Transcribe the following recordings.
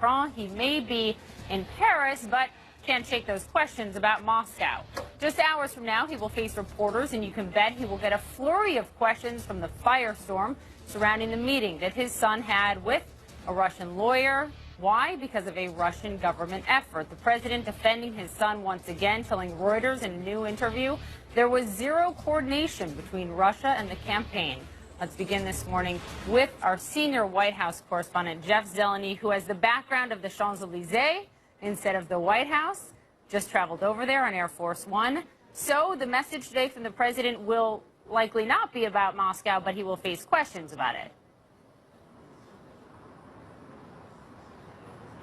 Macron. He may be in Paris, but can't shake those questions about Moscow. Just hours from now, he will face reporters, and you can bet he will get a flurry of questions from the Firestorm surrounding the meeting that his son had with a Russian lawyer. Why? Because of a Russian government effort. The president defending his son once again, telling Reuters in a new interview there was zero coordination between Russia and the campaign. Let's begin this morning with our senior White House correspondent, Jeff Zeleny, who has the background of the Champs-Élysées instead of the White House. Just traveled over there on Air Force One. So the message today from the president will likely not be about Moscow, but he will face questions about it.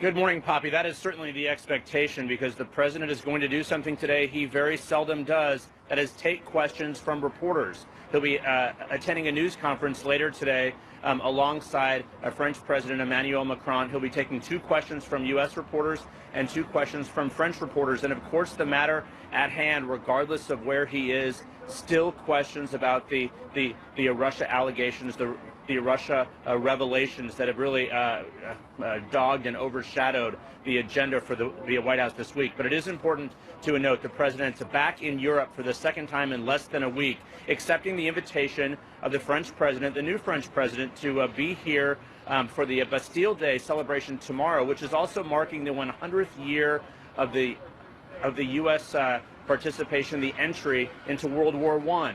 Good morning, Poppy. That is certainly the expectation, because the president is going to do something today he very seldom does, that is take questions from reporters. He'll be attending a news conference later today alongside French President Emmanuel Macron. He'll be taking 2 questions from U.S. reporters and 2 questions from French reporters. And, of course, the matter at hand, regardless of where he is, still questions about the Russia allegations, the Russia revelations that have really dogged and overshadowed the agenda for the White House this week. But it is important to note the president's back in Europe for the second time in less than a week, accepting the invitation of the French president, the new French president, to be here for the Bastille Day celebration tomorrow, which is also marking the 100th year of the U.S. participation, the entry into World War I.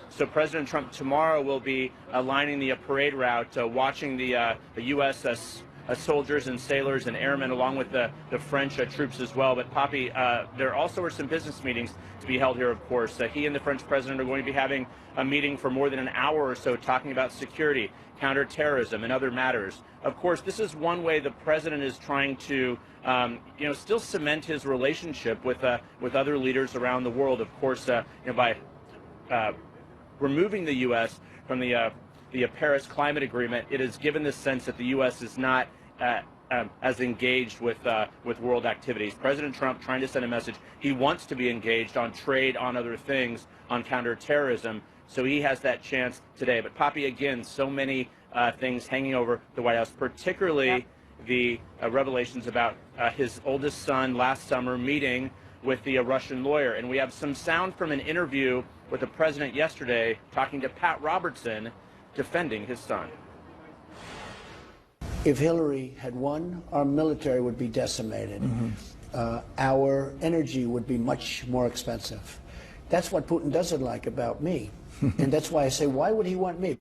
So President Trump tomorrow will be lining the parade route, watching the U.S. Soldiers and sailors and airmen, along with the French troops as well. But, Poppy, there also are some business meetings to be held here, of course. He and the French president are going to be having a meeting for more than an hour or so, talking about security, counterterrorism, and other matters. Of course, this is one way the president is trying to still cement his relationship with other leaders around the world. Of course, by removing the U.S. from the Paris Climate Agreement, it has given the sense that the U.S. is not as engaged with world activities. President Trump trying to send a message. He wants to be engaged on trade, on other things, on counterterrorism. So he has that chance today. But, Poppy, again, so many things hanging over the White House, particularly the revelations about his oldest son last summer meeting with the Russian lawyer. And we have some sound from an interview with the president yesterday talking to Pat Robertson, defending his son. If Hillary had won, our military would be decimated. Our energy would be much more expensive. That's what Putin doesn't like about me. And that's why I say, why would he want me?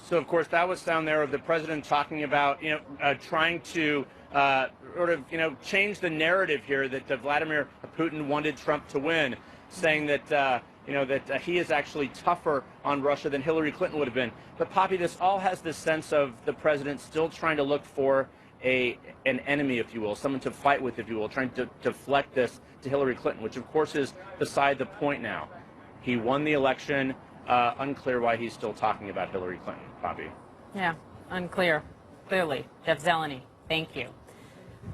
So, of course, that was sound there of the president talking about, trying to change the narrative here that Vladimir Putin wanted Trump to win, saying that, that he is actually tougher on Russia than Hillary Clinton would have been. But, Poppy, this all has this sense of the president still trying to look for an enemy, if you will, someone to fight with, if you will, trying to deflect this to Hillary Clinton, which, of course, is beside the point now. He won the election. Unclear why he's still talking about Hillary Clinton, Poppy. Yeah, unclear. Clearly. Jeff Zeleny, thank you.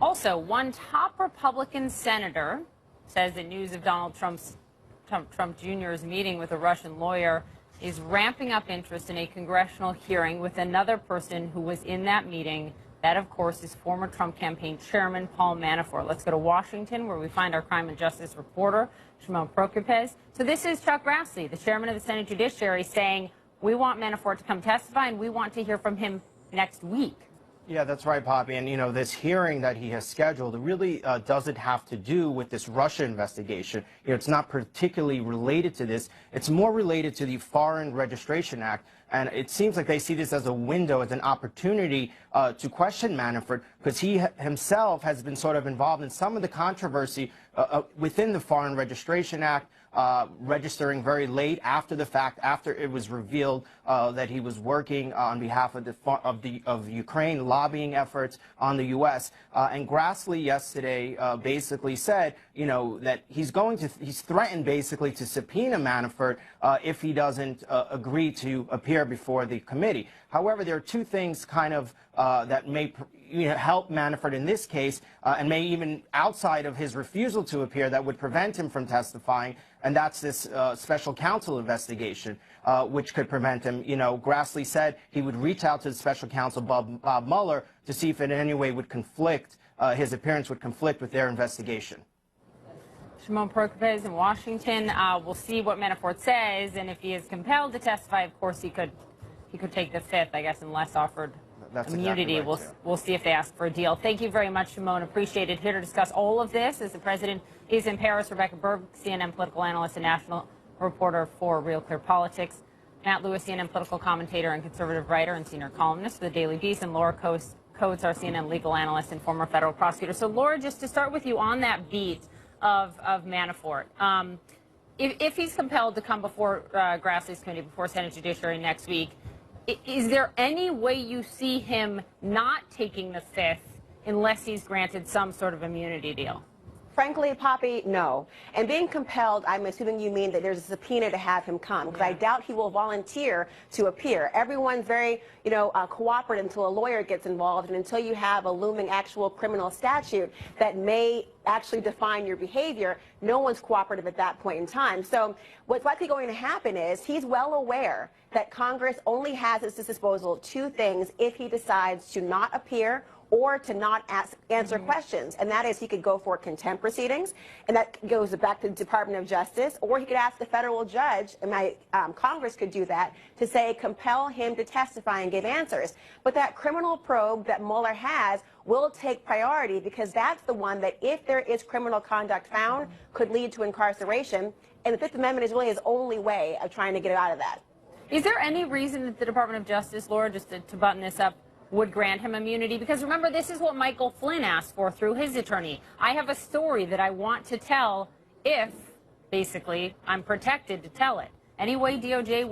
Also, one top Republican senator says that news of Donald Trump Jr.'s meeting with a Russian lawyer is ramping up interest in a congressional hearing with another person who was in that meeting. That, of course, is former Trump campaign chairman Paul Manafort. Let's go to Washington, where we find our crime and justice reporter, Shimon Prokupecz. So this is Chuck Grassley, the chairman of the Senate Judiciary, saying we want Manafort to come testify, and we want to hear from him next week. Yeah, that's right, Poppy. And, this hearing that he has scheduled really doesn't have to do with this Russia investigation. It's not particularly related to this. It's more related to the Foreign Registration Act. And it seems like they see this as a window, as an opportunity to question Manafort, because he himself has been sort of involved in some of the controversy within the Foreign Registration Act, registering very late after the fact, after it was revealed that he was working on behalf of Ukraine, lobbying efforts on the U.S. And Grassley yesterday basically said, that he's threatened basically to subpoena Manafort if he doesn't agree to appear before the committee. However, there are two things kind of that may help Manafort in this case, and may even outside of his refusal to appear, that would prevent him from testifying, and that's this special counsel investigation, which could prevent him. Grassley said he would reach out to the special counsel, Bob Mueller, to see if it in any way would conflict, his appearance would conflict with their investigation. Shimon Prokupecz in Washington. We'll see what Manafort says, and if he is compelled to testify, of course, he could take the fifth, I guess, unless offered immunity. Exactly right, we'll see if they ask for a deal. Thank you very much, Shimon. Appreciate it. Here to discuss all of this as the president is in Paris. Rebecca Berg, CNN political analyst and national reporter for Real Clear Politics. Matt Lewis, CNN political commentator and conservative writer and senior columnist for the Daily Beast, and Laura Coates, our CNN legal analyst and former federal prosecutor. So, Laura, just to start with you on that beat of Manafort, if he's compelled to come before Grassley's committee, before Senate Judiciary next week, is there any way you see him not taking the fifth unless he's granted some sort of immunity deal? Frankly, Poppy, no. And being compelled, I'm assuming you mean that there's a subpoena to have him come, because I doubt he will volunteer to appear. Everyone's very, cooperative until a lawyer gets involved, and until you have a looming actual criminal statute that may actually define your behavior, no one's cooperative at that point in time. So what's likely going to happen is he's well aware that Congress only has at its disposal two things if he decides to not appear or to not answer questions, and that is he could go for contempt proceedings, and that goes back to the Department of Justice, or he could ask the federal judge, and Congress could do that, to say compel him to testify and give answers. But that criminal probe that Mueller has will take priority, because that's the one that, if there is criminal conduct found, could lead to incarceration, and the Fifth Amendment is really his only way of trying to get out of that. Is there any reason that the Department of Justice, Laura, just to button this up, would grant him immunity? Because remember, this is what Michael Flynn asked for through his attorney. I have a story that I want to tell if, basically, I'm protected to tell it. Any way DOJ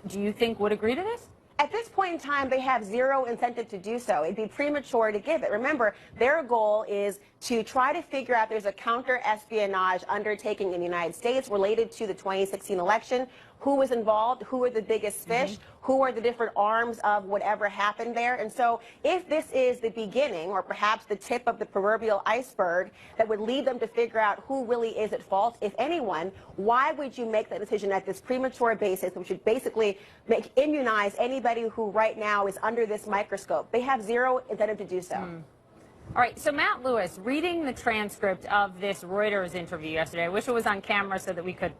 do you think would agree to this? At this point in time, they have zero incentive to do so. It'd be premature to give it. Remember, their goal is to try to figure out there's a counter-espionage undertaking in the United States related to the 2016 election. Who was involved? Who are the biggest fish? Who are the different arms of whatever happened there? And so if this is the beginning, or perhaps the tip of the proverbial iceberg that would lead them to figure out who really is at fault, if anyone, why would you make that decision at this premature basis, which would basically immunize anybody who right now is under this microscope? They have zero incentive to do so. All right, so Matt Lewis, reading the transcript of this Reuters interview yesterday, I wish it was on camera so that we could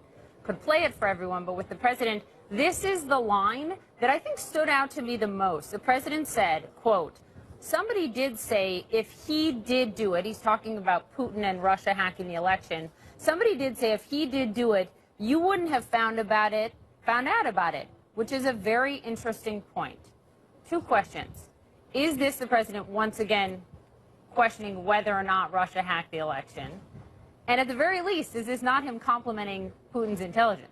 play it for everyone, but with the president, this is the line that I think stood out to me the most. The president said, quote, somebody did say if he did do it, he's talking about Putin and Russia hacking the election, somebody did say if he did do it, you wouldn't have found out about it, which is a very interesting point. Two questions. Is this the president once again questioning whether or not Russia hacked the election? And at the very least, is this not him complimenting Putin's intelligence?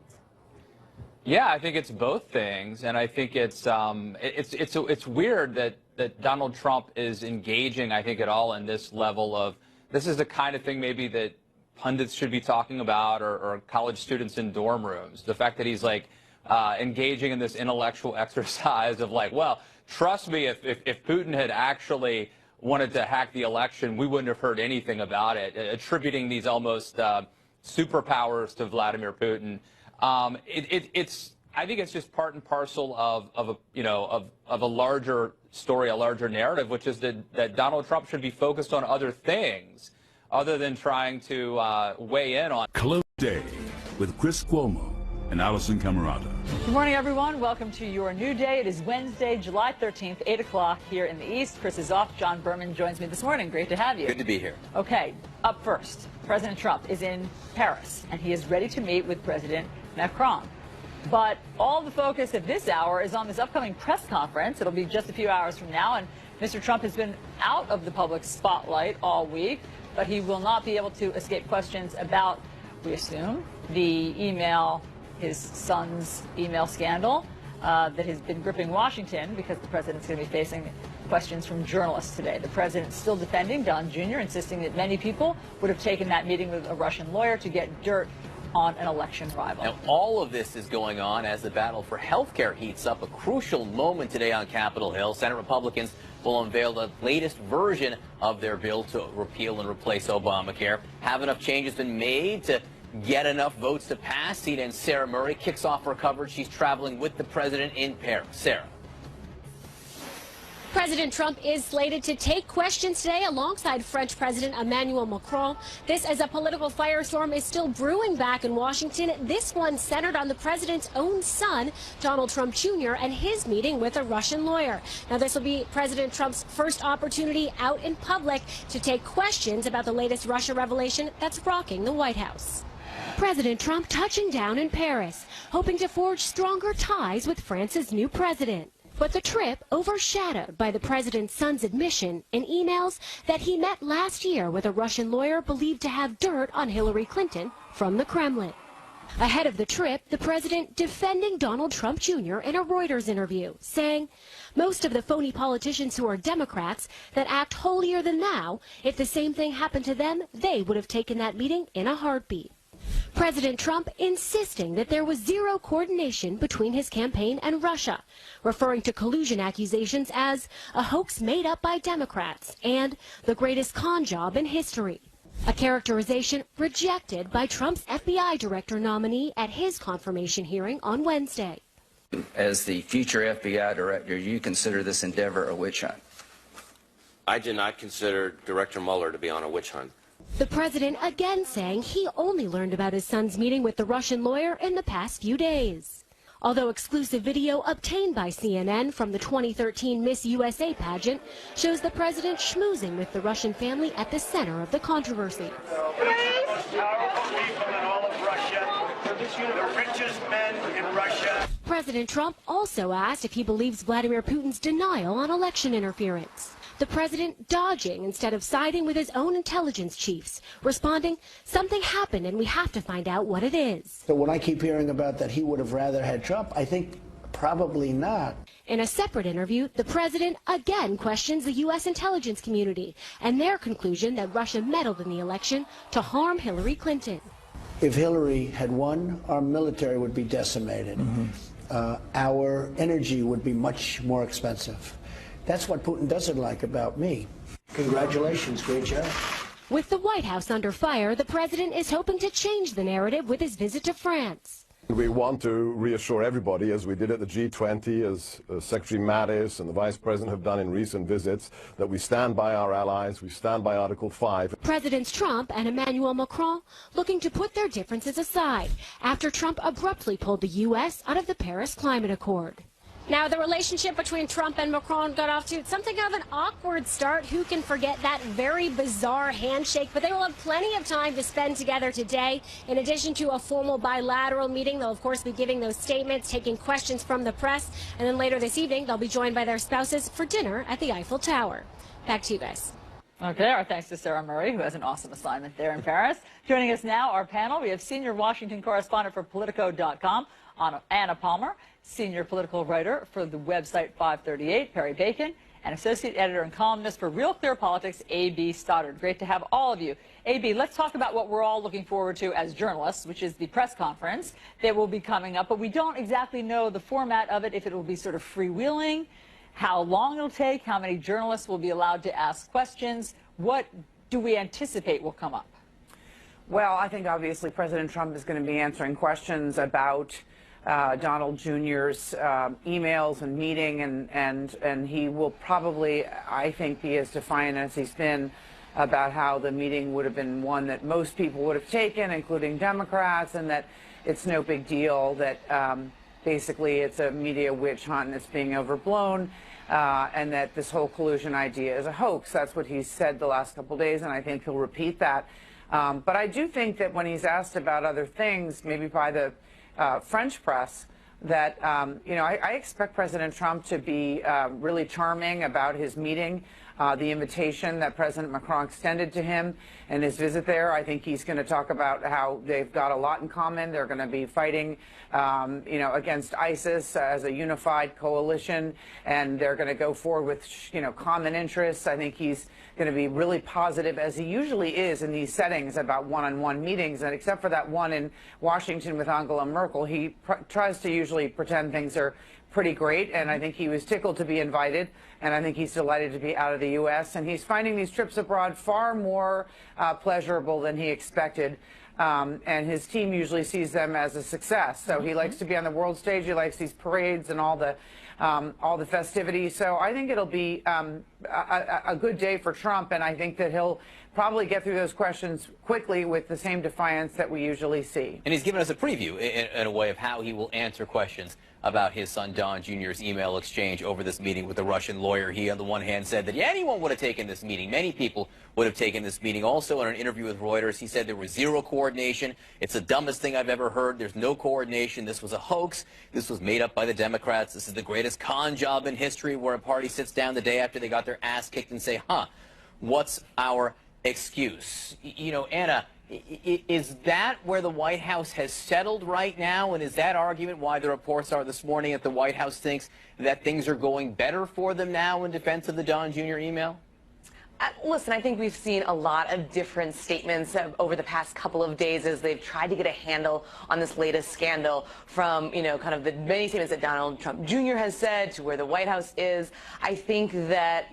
Yeah, I think it's both things, and I think it's weird that Donald Trump is engaging, I think, at all in this level of, this is the kind of thing maybe that pundits should be talking about, or college students in dorm rooms. The fact that he's engaging in this intellectual exercise of well, trust me, if Putin had actually wanted to hack the election, we wouldn't have heard anything about it, attributing these almost superpowers to Vladimir Putin. I think it's just part and parcel of a larger story, a larger narrative, which is that Donald Trump should be focused on other things other than trying to weigh in on. Close Day with Chris Cuomo and Allison Camerata. Good morning, everyone. Welcome to your new day. It is Wednesday, July 13th, 8 o'clock here in the East. Chris is off. John Berman joins me this morning. Great to have you. Good to be here. Okay, up first, President Trump is in Paris, and he is ready to meet with President Macron. But all the focus at this hour is on this upcoming press conference. It'll be just a few hours from now, and Mr. Trump has been out of the public spotlight all week, but he will not be able to escape questions about, we assume, the email, his son's email scandal that has been gripping Washington, because the president's going to be facing questions from journalists today. The president's still defending Don Jr., insisting that many people would have taken that meeting with a Russian lawyer to get dirt on an election rival. Now, all of this is going on as the battle for health care heats up. A crucial moment today on Capitol Hill. Senate Republicans will unveil the latest version of their bill to repeal and replace Obamacare. Have enough changes been made to get enough votes to pass? CNN's Sarah Murray kicks off her coverage. She's traveling with the president in Paris. Sarah. President Trump is slated to take questions today alongside French President Emmanuel Macron. This as a political firestorm is still brewing back in Washington. This one centered on the president's own son, Donald Trump Jr., and his meeting with a Russian lawyer. Now, this will be President Trump's first opportunity out in public to take questions about the latest Russia revelation that's rocking the White House. President Trump touching down in Paris, hoping to forge stronger ties with France's new president. But the trip overshadowed by the president's son's admission in emails that he met last year with a Russian lawyer believed to have dirt on Hillary Clinton from the Kremlin. Ahead of the trip, the president defending Donald Trump Jr. in a Reuters interview, saying, most of the phony politicians who are Democrats that act holier than thou, if the same thing happened to them, they would have taken that meeting in a heartbeat. President Trump insisting that there was zero coordination between his campaign and Russia, referring to collusion accusations as a hoax made up by Democrats and the greatest con job in history. A characterization rejected by Trump's FBI director nominee at his confirmation hearing on Wednesday. As the future FBI director, you consider this endeavor a witch hunt? I do not consider Director Mueller to be on a witch hunt. The president again saying he only learned about his son's meeting with the Russian lawyer in the past few days. Although exclusive video obtained by CNN from the 2013 Miss USA pageant shows the president schmoozing with the Russian family at the center of the controversy. The most powerful people in all of Russia, the richest men in Russia. President Trump also asked if he believes Vladimir Putin's denial on election interference. The president dodging instead of siding with his own intelligence chiefs, responding, something happened and we have to find out what it is. So when I keep hearing about that he would have rather had Trump, I think probably not. In a separate interview, the president again questions the U.S. intelligence community and their conclusion that Russia meddled in the election to harm Hillary Clinton. If Hillary had won, our military would be decimated. Our energy would be much more expensive. That's what Putin doesn't like about me. Congratulations, great job. With the White House under fire, the president is hoping to change the narrative with his visit to France. We want to reassure everybody, as we did at the G20, as Secretary Maddow and the Vice President have done in recent visits, that we stand by our allies, we stand by Article 5. Presidents Trump and Emmanuel Macron looking to put their differences aside after Trump abruptly pulled the U.S. out of the Paris Climate Accord. Now, the relationship between Trump and Macron got off to something of an awkward start. Who can forget that very bizarre handshake? But they will have plenty of time to spend together today. In addition to a formal bilateral meeting, they'll, of course, be giving those statements, taking questions from the press. And then later this evening, they'll be joined by their spouses for dinner at the Eiffel Tower. Back to you guys. Okay, our thanks to Sarah Murray, who has an awesome assignment there in Paris. Joining us now, our panel, we have senior Washington correspondent for Politico.com, Anna Palmer, senior political writer for the website 538, Perry Bacon, and associate editor and columnist for Real Clear Politics, A.B. Stoddard. Great to have all of you. A.B., let's talk about what we're all looking forward to as journalists, which is the press conference that will be coming up, but we don't exactly know the format of it, if it will be sort of freewheeling, how long it'll take, how many journalists will be allowed to ask questions. What do we anticipate will come up? Well, I think obviously President Trump is going to be answering questions about Donald Jr.'s emails and meeting, and he will probably, I think, be as defiant as he's been about how the meeting would have been one that most people would have taken, including Democrats, and that it's no big deal, that basically it's a media witch hunt and it's being overblown, and that this whole collusion idea is a hoax. That's what he's said the last couple of days, and I think he'll repeat that. But I do think that when he's asked about other things, maybe by the French press, that, you know, I expect President Trump to be really charming about his meeting. the invitation that President Macron extended to him and his visit there. I think he's going to talk about how they've got a lot in common. They're going to be fighting, against ISIS as a unified coalition, and they're going to go forward with, common interests. I think he's going to be really positive, as he usually is in these settings, about one-on-one meetings. And except for that one in Washington with Angela Merkel, he tries to usually pretend things are pretty great, and I think he was tickled to be invited, and I think he's delighted to be out of the U.S., and he's finding these trips abroad far more pleasurable than he expected, and his team usually sees them as a success. So he likes to be on the world stage, he likes these parades and all the festivities. So I think it'll be a good day for Trump, and I think that he'll probably get through those questions quickly with the same defiance that we usually see. And he's given us a preview in a way of how he will answer questions about his son Don Jr.'s email exchange over this meeting with the Russian lawyer. He, on the one hand, said that anyone would have taken this meeting. Many people would have taken this meeting. Also, in an interview with Reuters, he said there was zero coordination. It's the dumbest thing I've ever heard. There's no coordination. This was a hoax. This was made up by the Democrats. This is the greatest con job in history, where a party sits down the day after they got their ass kicked and say, what's our excuse? Anna, is that where the White House has settled right now? And is that argument why the reports are this morning that the White House thinks that things are going better for them now in defense of the Don Jr. email? Listen, I think we've seen a lot of different statements over the past couple of days as they've tried to get a handle on this latest scandal, from, kind of the many statements that Donald Trump Jr. has said to where the White House is. I think that,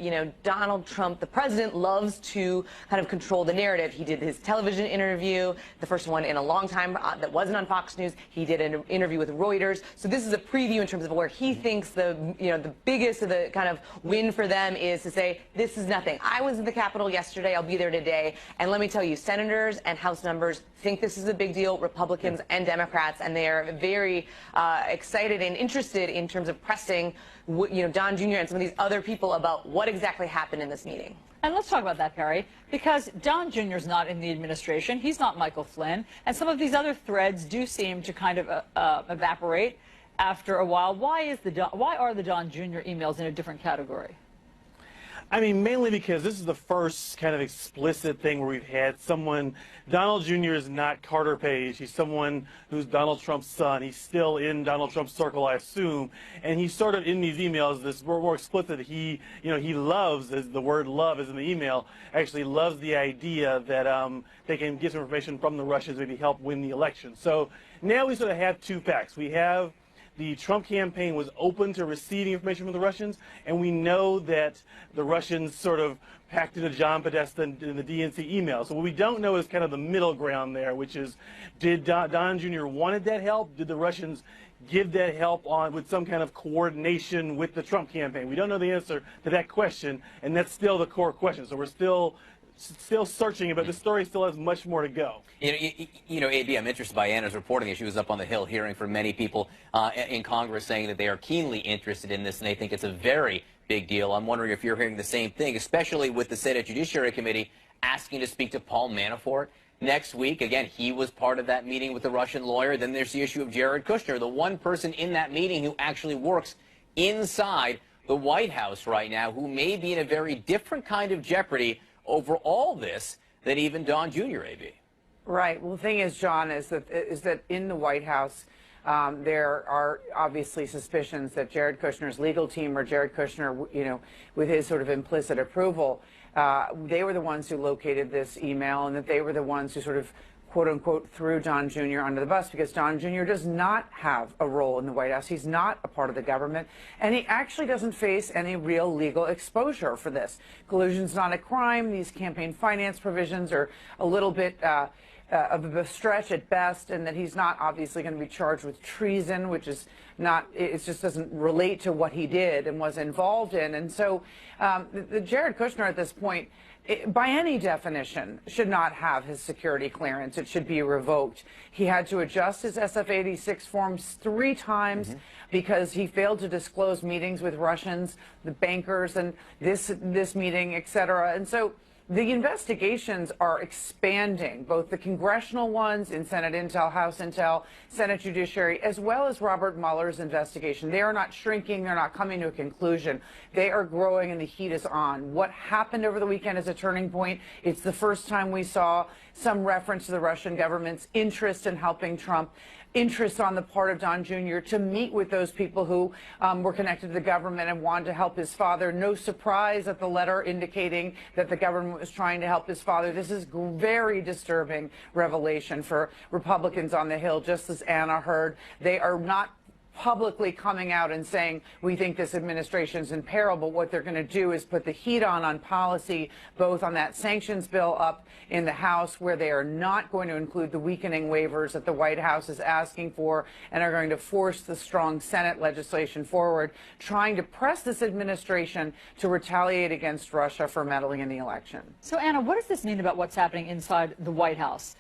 Donald Trump, the president, loves to kind of control the narrative. He did his television interview, the first one in a long time that wasn't on Fox News. He did an interview with Reuters. So this is a preview in terms of where he thinks the biggest of the kind of win for them is to say, this is nothing. I was in the Capitol yesterday. I'll be there today. And let me tell you, senators and House members think this is a big deal, Republicans and Democrats, and they are very excited and interested in terms of pressing, Don Jr. and some of these other people about what exactly happened in this meeting. And let's talk about that, Perry, because Don Jr. is not in the administration. He's not Michael Flynn. And some of these other threads do seem to kind of evaporate after a while. Why are the Don Jr. emails in a different category? I mean, mainly because this is the first kind of explicit thing where we've had someone, Donald Jr. is not Carter Page. He's someone who's Donald Trump's son. He's still in Donald Trump's circle, I assume. And he's sort of in these emails, this more explicit, he loves, as the word love is in the email, actually loves the idea that they can get some information from the Russians, maybe help win the election. So now we sort of have two facts. We have the Trump campaign was open to receiving information from the Russians, and we know that the Russians sort of packed into John Podesta in the DNC email. So what we don't know is kind of the middle ground there, which is, did Don Jr. wanted that help? Did the Russians give that help with some kind of coordination with the Trump campaign? We don't know the answer to that question, and that's still the core question. So we're still searching, but the story still has much more to go. AB, I'm interested by Anna's reporting. She was up on the Hill hearing from many people in Congress saying that they are keenly interested in this, and they think it's a very big deal. I'm wondering if you're hearing the same thing, especially with the Senate Judiciary Committee asking to speak to Paul Manafort next week. Again, he was part of that meeting with the Russian lawyer. Then there's the issue of Jared Kushner, the one person in that meeting who actually works inside the White House right now, who may be in a very different kind of jeopardy over all this than even Don Jr., AB. Right. Well, the thing is, John, is that in the White House, there are obviously suspicions that Jared Kushner's legal team, or Jared Kushner, with his sort of implicit approval, they were the ones who located this email, and that they were the ones who sort of, quote unquote, threw Don Jr. under the bus, because Don Jr. does not have a role in the White House. He's not a part of the government, and he actually doesn't face any real legal exposure for this. Collusion's not a crime. These campaign finance provisions are a little bit of a stretch at best, and that he's not obviously going to be charged with treason, which is not, it just doesn't relate to what he did and was involved in. And so the Jared Kushner at this point, by any definition, should not have his security clearance. It should be revoked. He had to adjust his SF-86 forms 3 times because he failed to disclose meetings with Russians, the bankers, and this meeting, et cetera. And so the investigations are expanding, both the congressional ones in Senate Intel, House Intel, Senate Judiciary, as well as Robert Mueller's investigation. They are not shrinking. They're not coming to a conclusion. They are growing and the heat is on. What happened over the weekend is a turning point. It's the first time we saw some reference to the Russian government's interest in helping Trump, interest on the part of Don Jr. to meet with those people who were connected to the government and wanted to help his father. No surprise at the letter indicating that the government was trying to help his father. This is very disturbing revelation for Republicans on the Hill. Just as Anna heard, they are not publicly coming out and saying we think this administration is in peril, but what they're going to do is put the heat on policy, both on that sanctions bill up in the House, where they are not going to include the weakening waivers that the White House is asking for, and are going to force the strong Senate legislation forward, trying to press this administration to retaliate against Russia for meddling in the election. So, Anna, what does this mean about what's happening inside the White House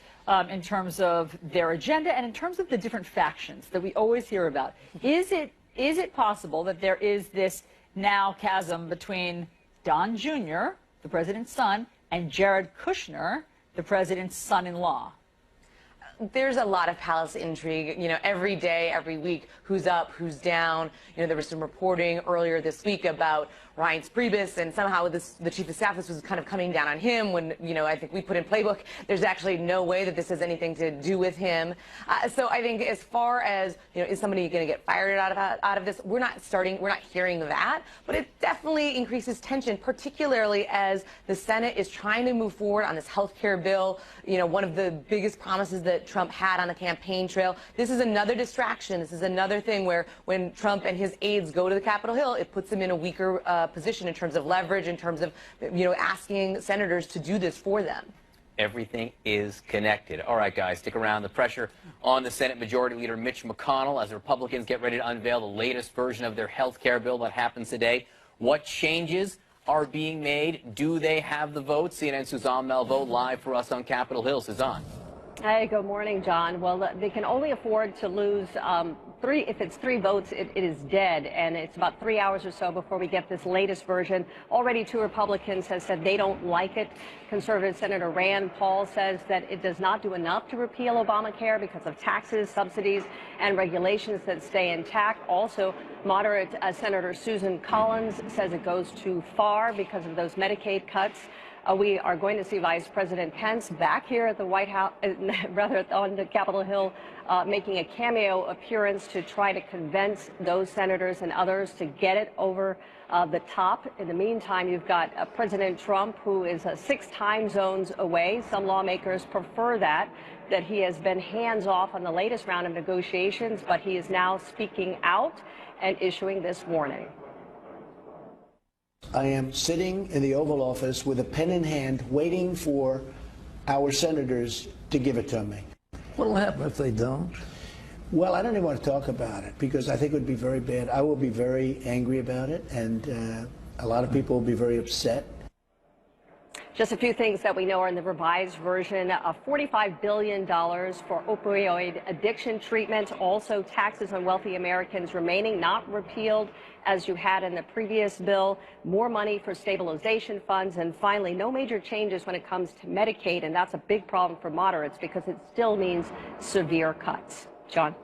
in terms of their agenda and in terms of the different factions that we always hear about? Is it possible that there is this now chasm between Don Jr., the president's son, and Jared Kushner, the president's son-in-law? There's a lot of palace intrigue, you know, every day, every week, who's up, who's down. You know, there was some reporting earlier this week about Ryan Priebus, and somehow the chief of staff, this was kind of coming down on him when, you know, I think we put in playbook, there's actually no way that this has anything to do with him. So I think as far as, you know, is somebody going to get fired out of this, we're not hearing that, but it definitely increases tension, particularly as the Senate is trying to move forward on this health care bill, you know, one of the biggest promises that Trump had on the campaign trail. This is another distraction. This is another thing where when Trump and his aides go to the Capitol Hill, it puts them in a weaker position in terms of leverage, in terms of, you know, asking senators to do this for them. Everything is connected. All right, guys, stick around. The pressure on the Senate Majority Leader Mitch McConnell as the Republicans get ready to unveil the latest version of their health care bill that happens today. What changes are being made? Do they have the votes? CNN's Suzanne Melvo live for us on Capitol Hill. Suzanne. Hey, good morning, John. Well, they can only afford to lose three. If it's 3 votes, it is dead, and it's about 3 hours or so before we get this latest version. Already 2 Republicans have said they don't like it. Conservative Senator Rand Paul says that it does not do enough to repeal Obamacare because of taxes, subsidies, and regulations that stay intact. Also, moderate Senator Susan Collins says it goes too far because of those Medicaid cuts. We are going to see Vice President Pence back here at the White House, rather on the Capitol Hill, making a cameo appearance to try to convince those senators and others to get it over the top. In the meantime, you've got President Trump, who is 6 time zones away. Some lawmakers prefer that he has been hands-off on the latest round of negotiations, but he is now speaking out and issuing this warning. I am sitting in the Oval Office with a pen in hand, waiting for our senators to give it to me. What will happen if they don't? Well, I don't even want to talk about it because I think it would be very bad. I will be very angry about it, and a lot of people will be very upset. Just a few things that we know are in the revised version. $45 billion for opioid addiction treatment. Also, taxes on wealthy Americans remaining, not repealed as you had in the previous bill. More money for stabilization funds. And finally, no major changes when it comes to Medicaid. And that's a big problem for moderates because it still means severe cuts. John?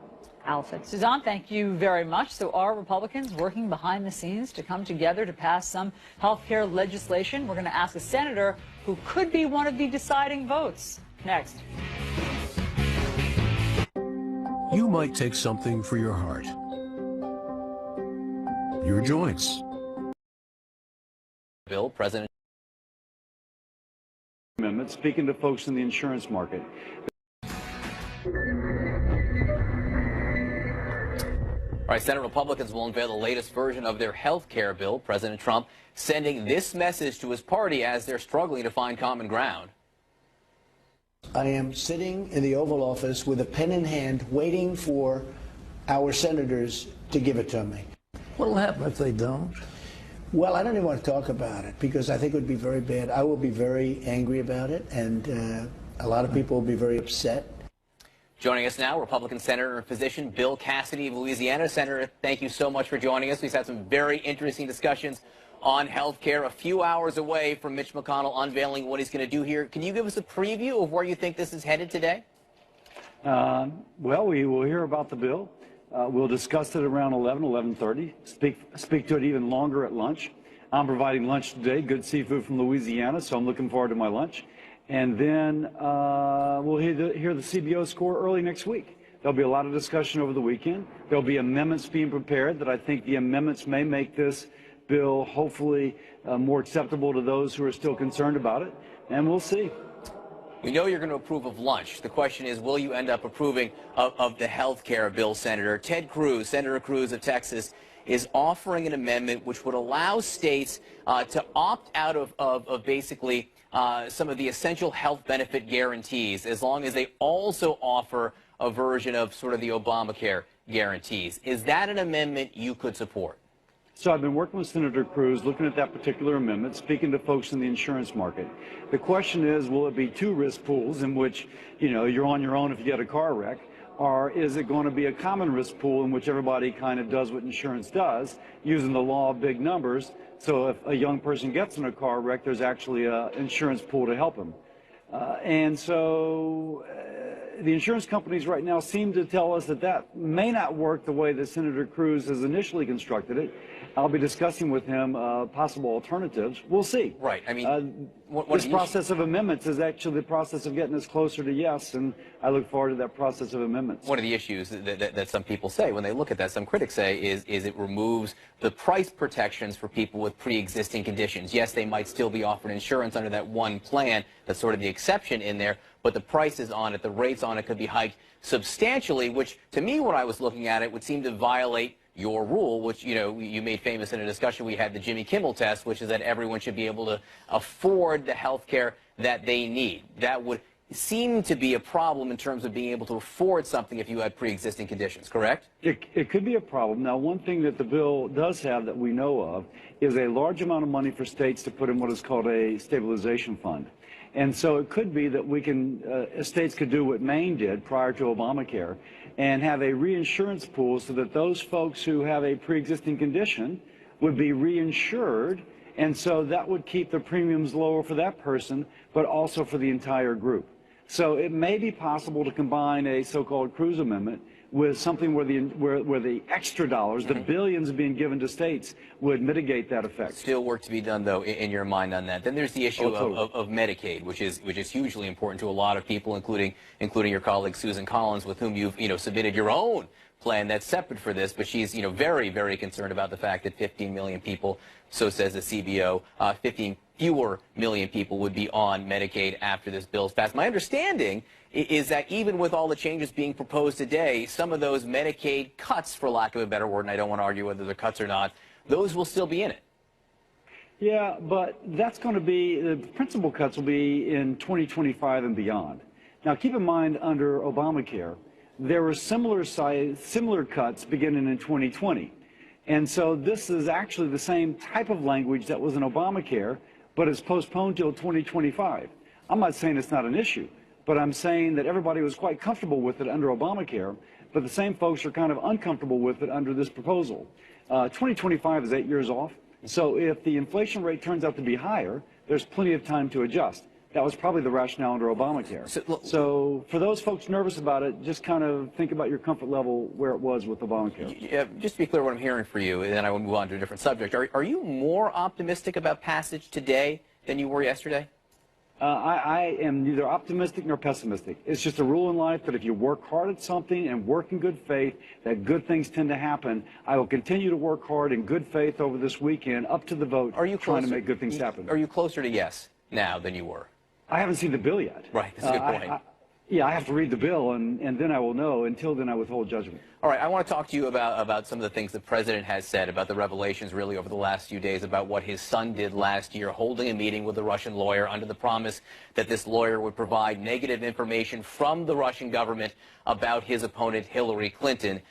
Allison. Suzanne, thank you very much. So are Republicans working behind the scenes to come together to pass some health care legislation? We're going to ask a senator who could be one of the deciding votes. Next. You might take something for your heart, your joints. Bill, President. Amendment, speaking to folks in the insurance market. All right, Senate Republicans will unveil the latest version of their health care bill. President Trump sending this message to his party as they're struggling to find common ground. I am sitting in the Oval Office with a pen in hand, waiting for our senators to give it to me. What will happen if they don't? Well, I don't even want to talk about it because I think it would be very bad. I will be very angry about it, and a lot of people will be very upset. Joining us now, Republican Senator in position, Bill Cassidy of Louisiana. Senator, thank you so much for joining us. We've had some very interesting discussions on health care, a few hours away from Mitch McConnell unveiling what he's going to do here. Can you give us a preview of where you think this is headed today? Well, we will hear about the bill. We'll discuss it around 11:30. Speak to it even longer at lunch. I'm providing lunch today, good seafood from Louisiana, so I'm looking forward to my lunch. And then we'll hear the CBO score early next week. There'll be a lot of discussion over the weekend. There'll be amendments being prepared that I think the amendments may make this bill hopefully more acceptable to those who are still concerned about it, and we'll see. We know you're going to approve of lunch. The question is, will you end up approving of the health care bill, Senator? Ted Cruz, Senator Cruz of Texas, is offering an amendment which would allow states to opt out of basically some of the essential health benefit guarantees, as long as they also offer a version of sort of the Obamacare guarantees. Is that an amendment you could support? So I've been working with Senator Cruz, looking at that particular amendment, speaking to folks in the insurance market. The question is, will it be two risk pools in which, you know, you're on your own if you get a car wreck, or is it going to be a common risk pool in which everybody kind of does what insurance does, using the law of big numbers? So if a young person gets in a car wreck, there's actually an insurance pool to help them. And so the insurance companies right now seem to tell us that that may not work the way that Senator Cruz has initially constructed it. I'll be discussing with him possible alternatives. We'll see. Right. I mean, this process of amendments is actually the process of getting us closer to yes, and I look forward to that process of amendments. One of the issues that some people say when they look at that, some critics say, is it removes the price protections for people with pre-existing conditions. Yes, they might still be offered insurance under that one plan. That's sort of the exception in there, but the prices on it, the rates on it could be hiked substantially, which to me, when I was looking at it, would seem to violate your rule, which, you know, you made famous in a discussion we had, the Jimmy Kimmel test, which is that everyone should be able to afford the health care that they need. That would seem to be a problem in terms of being able to afford something if you had pre-existing conditions, correct? It could be a problem. Now, one thing that the bill does have that we know of is a large amount of money for states to put in what is called a stabilization fund. And so it could be that we can, states could do what Maine did prior to Obamacare and have a reinsurance pool so that those folks who have a pre-existing condition would be reinsured, and so that would keep the premiums lower for that person, but also for the entire group. So it may be possible to combine a so-called Cruz amendment with something where the extra dollars, the billions being given to states, would mitigate that effect. Still work to be done, though, in your mind on that. Then there's the issue of Medicaid, which is hugely important to a lot of people, including your colleague Susan Collins, with whom you've submitted your own plan that's separate for this, but she's very, very concerned about the fact that 15 million people, so says the CBO, 15 fewer million people would be on Medicaid after this bill is passed. My understanding is that even with all the changes being proposed today, some of those Medicaid cuts, for lack of a better word, and I don't want to argue whether they're cuts or not, those will still be in it. Yeah, but that's going to be, the principal cuts will be in 2025 and beyond. Now, keep in mind, under Obamacare, there were similar cuts beginning in 2020. And so this is actually the same type of language that was in Obamacare, but it's postponed till 2025. I'm not saying it's not an issue, but I'm saying that everybody was quite comfortable with it under Obamacare, but the same folks are kind of uncomfortable with it under this proposal. 2025 is 8 years off, so if the inflation rate turns out to be higher, there's plenty of time to adjust. That was probably the rationale under Obamacare. So for those folks nervous about it, just kind of think about your comfort level where it was with Obamacare. Yeah, just to be clear what I'm hearing for you, and then I will move on to a different subject. Are you more optimistic about passage today than you were yesterday? I am neither optimistic nor pessimistic. It's just a rule in life that if you work hard at something and work in good faith, that good things tend to happen. I will continue to work hard in good faith over this weekend up to the vote, trying to make good things happen. Are you closer to yes now than you were? I haven't seen the bill yet. Right, that's a good point. Yeah, I have to read the bill, and then I will know. Until then, I withhold judgment. All right, I want to talk to you about some of the things the president has said about the revelations really over the last few days about what his son did last year, holding a meeting with a Russian lawyer under the promise that this lawyer would provide negative information from the Russian government about his opponent, Hillary Clinton.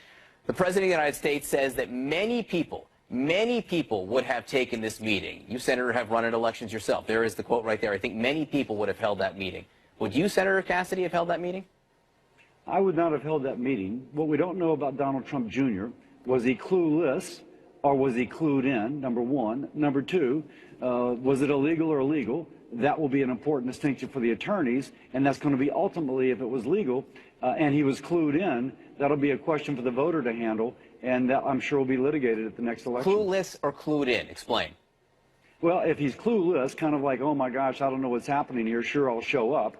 The president of the United States says that many people would have taken this meeting. You, Senator, have run in elections yourself. There is the quote right there. I think many people would have held that meeting. Would you, Senator Cassidy, have held that meeting? I would not have held that meeting. What we don't know about Donald Trump Jr. was he clueless, or was he clued in, number one? Number two, was it illegal or illegal? That will be an important distinction for the attorneys, and that's going to be ultimately, if it was legal and he was clued in, that'll be a question for the voter to handle, and that I'm sure will be litigated at the next election. Clueless or clued in? Explain. Well, if he's clueless, kind of like, oh my gosh, I don't know what's happening here, sure, I'll show up,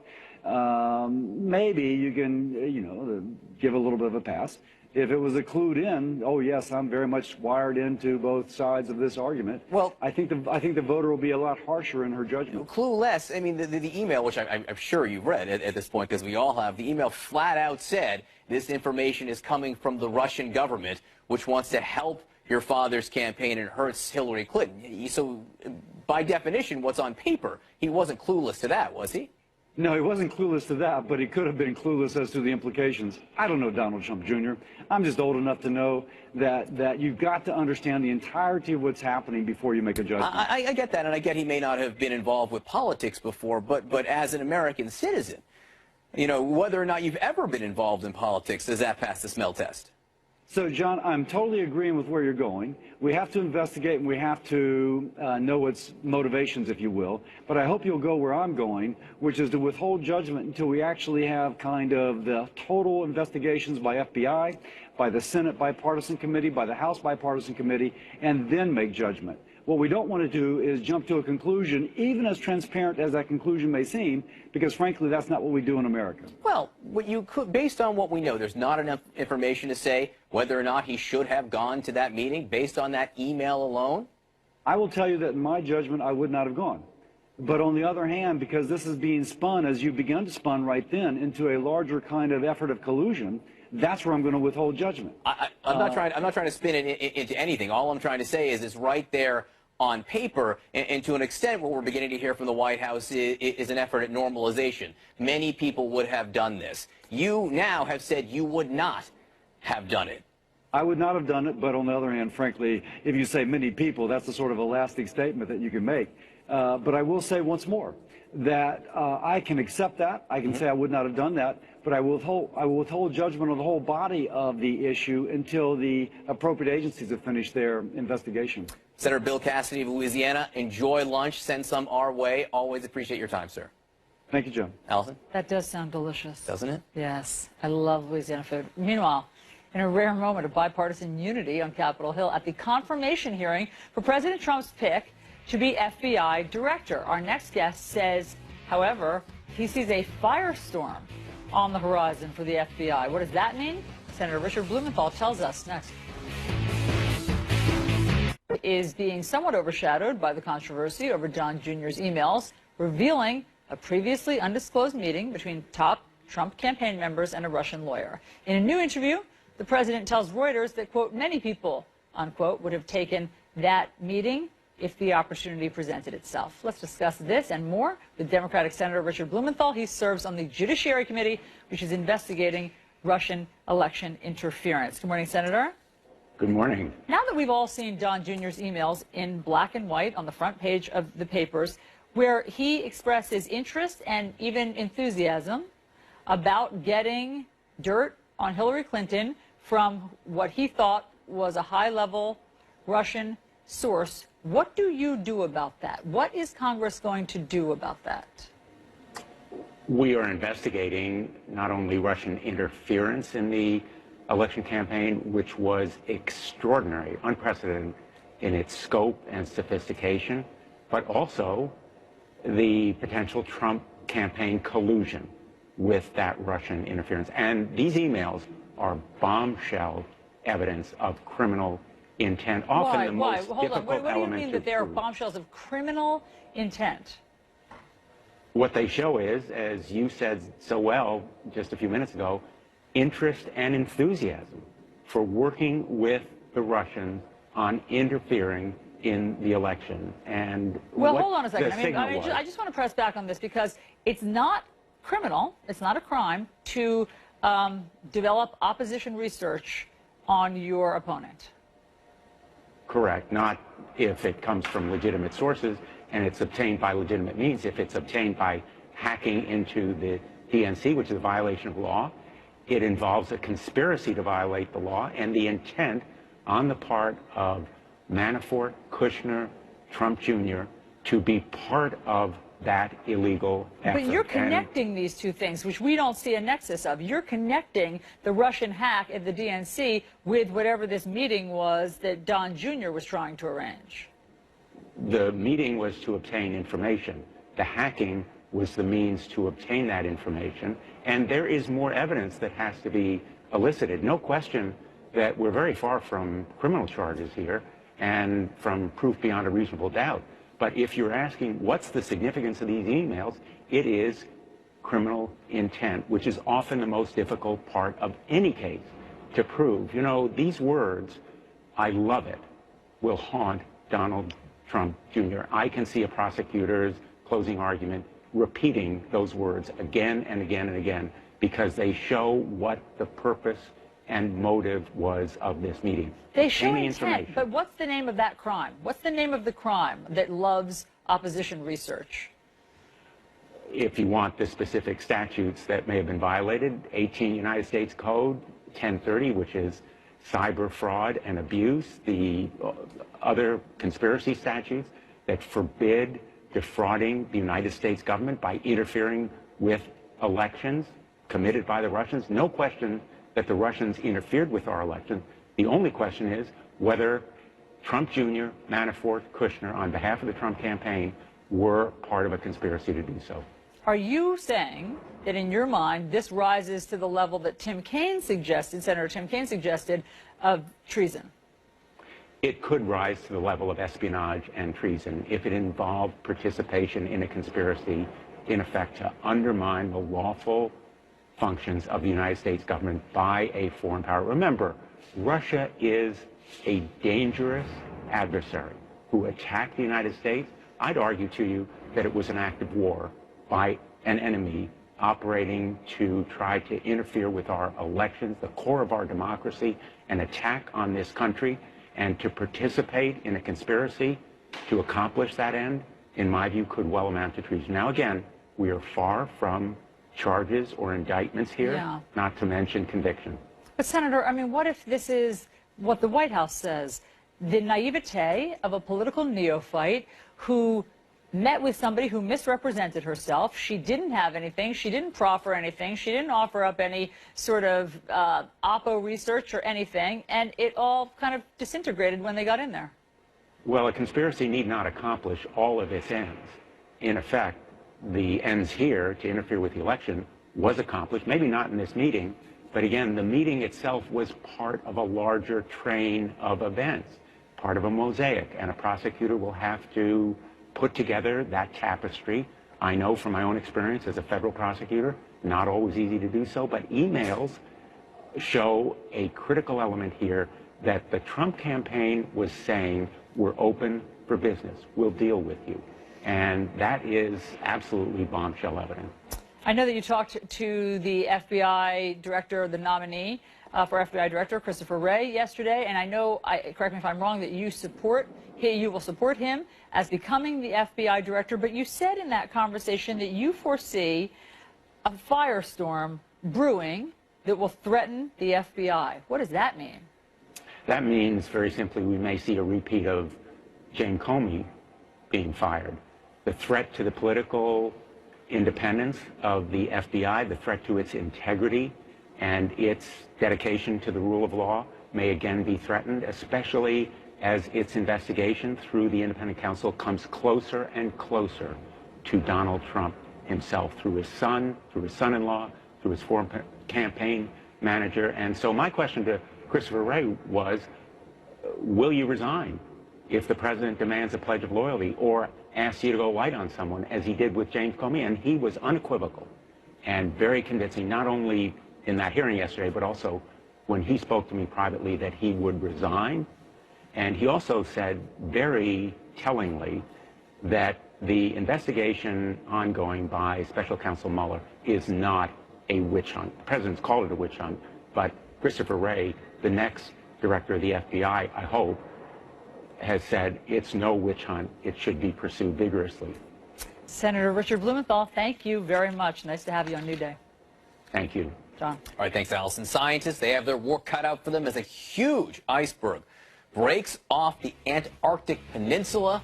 maybe you can, give a little bit of a pass. If it was a clued in, oh yes, I'm very much wired into both sides of this argument. Well, I think the voter will be a lot harsher in her judgment. Clueless. I mean, the email, which I'm sure you've read at this point, because we all have, the email flat out said this information is coming from the Russian government, which wants to help your father's campaign and hurts Hillary Clinton. So, by definition, what's on paper, he wasn't clueless to that, was he? No, he wasn't clueless to that, but he could have been clueless as to the implications. I don't know Donald Trump Jr. I'm just old enough to know that you've got to understand the entirety of what's happening before you make a judgment. I get that, and I get he may not have been involved with politics before, but as an American citizen, whether or not you've ever been involved in politics, does that pass the smell test? So, John, I'm totally agreeing with where you're going. We have to investigate and we have to know its motivations, if you will. But I hope you'll go where I'm going, which is to withhold judgment until we actually have kind of the total investigations by FBI, by the Senate Bipartisan Committee, by the House Bipartisan Committee, and then make judgment. What we don't want to do is jump to a conclusion, even as transparent as that conclusion may seem, because frankly, that's not what we do in America. Well, what you could, based on what we know, there's not enough information to say whether or not he should have gone to that meeting based on that email alone? I will tell you that in my judgment, I would not have gone. But on the other hand, because this is being spun, as you've begun to spun right then, into a larger kind of effort of collusion, that's where I'm going to withhold judgment. I'm not trying to spin it into anything. All I'm trying to say is it's right there on paper, and to an extent what we're beginning to hear from the White House is an effort at normalization. Many people would have done this. You now have said you would not have done it. I would not have done it, but on the other hand, frankly, if you say many people, that's a sort of elastic statement that you can make. But I will say once more that I can accept that. I can say I would not have done that, but I will withhold judgment on the whole body of the issue until the appropriate agencies have finished their investigation. Senator Bill Cassidy of Louisiana, enjoy lunch. Send some our way. Always appreciate your time, sir. Thank you, John. Allison? That does sound delicious. Doesn't it? Yes. I love Louisiana food. Meanwhile, in a rare moment of bipartisan unity on Capitol Hill at the confirmation hearing for President Trump's pick to be FBI director. Our next guest says, however, he sees a firestorm on the horizon for the FBI. What does that mean? Senator Richard Blumenthal tells us next. Is being somewhat overshadowed by the controversy over Don Jr.'s emails, revealing a previously undisclosed meeting between top Trump campaign members and a Russian lawyer. In a new interview, the president tells Reuters that, quote, many people, unquote, would have taken that meeting if the opportunity presented itself. Let's discuss this and more with Democratic Senator Richard Blumenthal. He serves on the Judiciary Committee, which is investigating Russian election interference. Good morning, Senator. Good morning. Now that we've all seen Don Jr.'s emails in black and white on the front page of the papers, where he expresses interest and even enthusiasm about getting dirt on Hillary Clinton from what he thought was a high-level Russian source, what do you do about that? What is Congress going to do about that? We are investigating not only Russian interference in the election campaign, which was extraordinary, unprecedented in its scope and sophistication, but also the potential Trump campaign collusion with that Russian interference. And these emails are bombshell evidence of criminal intent, often the most difficult element. What do you mean that they are bombshells of criminal intent? What they show is, as you said so well just a few minutes ago, interest and enthusiasm for working with the Russians on interfering in the election. And well, hold on a second. I just want to press back on this because it's not criminal, it's not a crime to develop opposition research on your opponent. Correct. Not if it comes from legitimate sources and it's obtained by legitimate means. If it's obtained by hacking into the DNC, which is a violation of law, it involves a conspiracy to violate the law and the intent on the part of Manafort, Kushner, Trump Jr. to be part of that illegal effort. But you're connecting these two things, which we don't see a nexus of. You're connecting the Russian hack at the DNC with whatever this meeting was that Don Jr. was trying to arrange. The meeting was to obtain information. The hacking was the means to obtain that information. And there is more evidence that has to be elicited. No question that we're very far from criminal charges here and from proof beyond a reasonable doubt. But if you're asking what's the significance of these emails, it is criminal intent, which is often the most difficult part of any case to prove. You know, these words, I love it, will haunt Donald Trump Jr. I can see a prosecutor's closing argument repeating those words again and again and again because they show what the purpose and motive was of this meeting. They show intent, but what's the name of that crime? What's the name of the crime that loves opposition research? If you want the specific statutes that may have been violated, 18 United States Code 1030, which is cyber fraud and abuse, the other conspiracy statutes that forbid defrauding the United States government by interfering with elections committed by the Russians. No question that the Russians interfered with our elections. The only question is whether Trump Jr., Manafort, Kushner, on behalf of the Trump campaign, were part of a conspiracy to do so. Are you saying that in your mind this rises to the level that Tim Kaine suggested, Senator Tim Kaine suggested, of treason? It could rise to the level of espionage and treason if it involved participation in a conspiracy, in effect, to undermine the lawful functions of the United States government by a foreign power. Remember, Russia is a dangerous adversary who attacked the United States. I'd argue to you that it was an act of war by an enemy operating to try to interfere with our elections, the core of our democracy, an attack on this country, and to participate in a conspiracy to accomplish that end, in my view, could well amount to treason. Now, again, we are far from charges or indictments here, not to mention conviction. But, Senator, I mean, what if this is what the White House says? The naivete of a political neophyte who met with somebody who misrepresented herself. She didn't have anything. She didn't proffer anything. She didn't offer up any sort of oppo research or anything. And it all kind of disintegrated when they got in there. Well, a conspiracy need not accomplish all of its ends. In effect, the ends here to interfere with the election was accomplished, maybe not in this meeting, but again, the meeting itself was part of a larger train of events, part of a mosaic, and a prosecutor will have to put together that tapestry. I know from my own experience as a federal prosecutor, not always easy to do so, but emails show a critical element here that the Trump campaign was saying, we're open for business, we'll deal with you. And that is absolutely bombshell evidence. I know that you talked to the FBI director, the nominee for FBI director, Christopher Wray, yesterday, and I know, correct me if I'm wrong, that you will support him as becoming the FBI director, but you said in that conversation that you foresee a firestorm brewing that will threaten the FBI. What does that mean? That means, very simply, we may see a repeat of James Comey being fired. The threat to the political independence of the FBI, the threat to its integrity and its dedication to the rule of law may again be threatened, especially as its investigation through the independent counsel comes closer and closer to Donald Trump himself, through his son, through his son-in-law, through his former campaign manager. And so my question to Christopher Wray was, will you resign if the president demands a pledge of loyalty or asks you to go white on someone, as he did with James Comey? And he was unequivocal and very convincing, not only in that hearing yesterday, but also when he spoke to me privately that he would resign. And he also said very tellingly that the investigation ongoing by Special Counsel Mueller is not a witch hunt. The president's called it a witch hunt, but Christopher Wray, the next director of the FBI, I hope, has said it's no witch hunt. It should be pursued vigorously. Senator Richard Blumenthal, thank you very much. Nice to have you on New Day. Thank you. John. All right, thanks, Allison. Scientists, they have their work cut out for them as a huge iceberg breaks off the Antarctic Peninsula.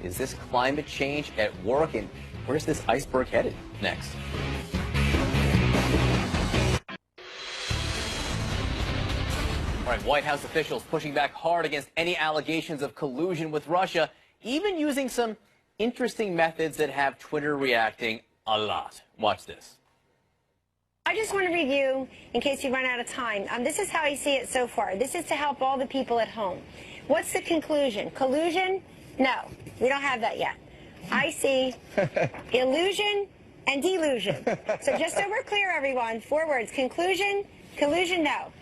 Is this climate change at work? And where's this iceberg headed next? All right, White House officials pushing back hard against any allegations of collusion with Russia, even using some interesting methods that have Twitter reacting a lot. Watch this. I just want to review, in case you run out of time. This is how I see it so far. This is to help all the people at home. What's the conclusion? Collusion? No, we don't have that yet. I see illusion and delusion. So just so we're clear, everyone, 4 words. Conclusion, collusion, no.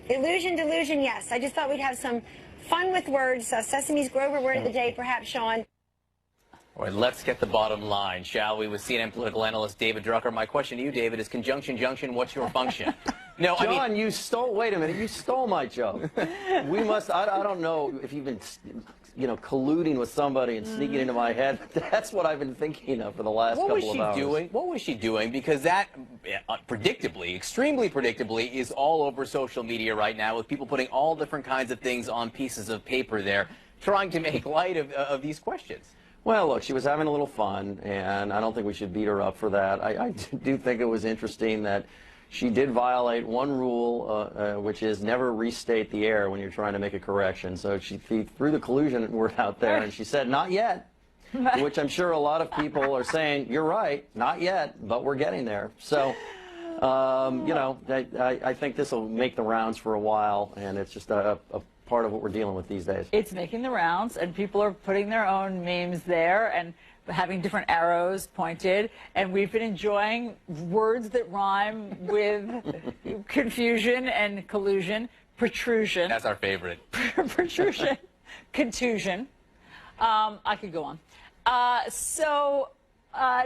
Illusion, delusion, yes. I just thought we'd have some fun with words. Sesame's Grover word of the day, perhaps, Sean. All right, let's get the bottom line, shall we, with CNN political analyst David Drucker. My question to you, David, is conjunction junction, what's your function? No, John, I mean, you stole, wait a minute, you stole my joke. We must, I don't know if you've been, colluding with somebody and sneaking into my head. That's what I've been thinking of for the last couple of hours. What was she doing? Because that, predictably, extremely predictably, is all over social media right now, with people putting all different kinds of things on pieces of paper there, trying to make light of these questions. Well, look, she was having a little fun, and I don't think we should beat her up for that. I do think it was interesting that she did violate one rule, which is never restate the error when you're trying to make a correction. So she threw the collusion word out there, and she said, not yet, to which I'm sure a lot of people are saying, you're right, not yet, but we're getting there. So, I think this will make the rounds for a while, and it's just a part of what we're dealing with these days. It's making the rounds, and people are putting their own memes there and having different arrows pointed, and we've been enjoying words that rhyme with confusion and collusion. Protrusion. That's our favorite. Protrusion. Contusion. I could go on.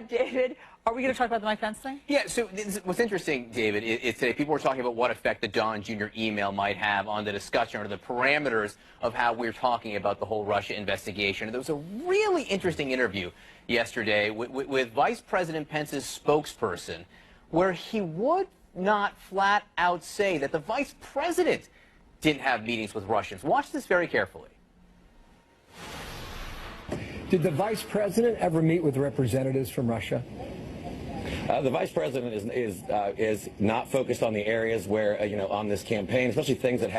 David, are we going to talk about the Mike Pence thing? Yeah, so what's interesting, David, is today people were talking about what effect the Don Jr. email might have on the discussion or the parameters of how we're talking about the whole Russia investigation. And there was a really interesting interview yesterday with Vice President Pence's spokesperson, where he would not flat out say that the Vice President didn't have meetings with Russians. Watch this very carefully. Did the Vice President ever meet with representatives from Russia? The Vice President is not focused on the areas where, on this campaign, especially things that